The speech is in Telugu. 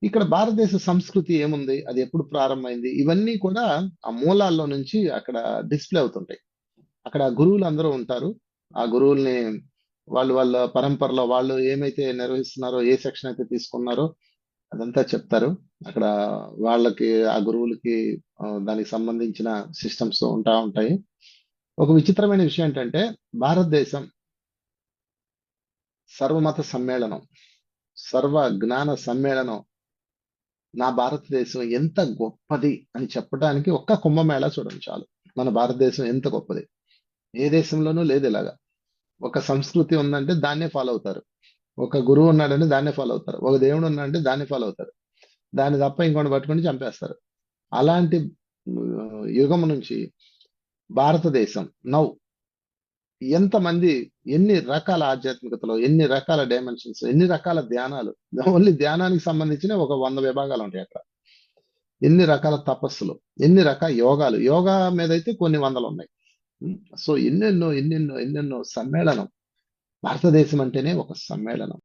ఇక్కడ భారతదేశ సంస్కృతి ఏముంది? అది ఎప్పుడు ప్రారంభమైంది? ఇవన్నీ కూడా ఆ మూలాల్లో నుంచి అక్కడ డిస్‌ప్లే అవుతుంటాయి. అక్కడ గురువులందరూ ఉంటారు. ఆ గురువుల్ని వాళ్ళ పరంపరలో వాళ్ళు ఏమైతే నిర్వహిస్తున్నారో, ఏ సెక్షన్ అయితే తీసుకున్నారో అదంతా చెప్తారు. అక్కడ వాళ్ళకి ఆ గురువులకి దానికి సంబంధించిన సిస్టమ్స్ ఉంటాయి. ఒక విచిత్రమైన విషయం ఏంటంటే భారతదేశం సర్వమత సమ్మేళనం, సర్వ జ్ఞాన సమ్మేళనం. నా భారతదేశం ఎంత గొప్పది అని చెప్పడానికి ఒక్క కుంభమేళా చూడండి చాలు. మన భారతదేశం ఎంత గొప్పది. ఏ దేశంలోనూ లేదు ఇలాగా. ఒక సంస్కృతి ఉందంటే దాన్నే ఫాలో అవుతారు. ఒక గురువు ఉన్నాడంటే దాన్నే ఫాలో అవుతారు. ఒక దేవుడు ఉన్నాడంటే దాన్నే ఫాలో అవుతారు. దాన్ని తప్ప ఇంకోటి పట్టుకొని చంపేస్తారు. అలాంటి యుగం నుంచి భారతదేశం నౌ ఎంతమంది ఎన్ని రకాల ఆధ్యాత్మికతలో, ఎన్ని రకాల డైమెన్షన్స్, ఎన్ని రకాల ధ్యానాలు. ఓన్లీ ధ్యానానికి సంబంధించిన ఒక 100 విభాగాలు ఉంటాయి అక్కడ. ఎన్ని రకాల తపస్సులు, ఎన్ని రకాల యోగాలు. యోగా మీదైతే కొన్ని వందలున్నాయి. సో ఎన్నెన్నో సమ్మేళనం. భారతదేశం అంటేనే ఒక సమ్మేళనం.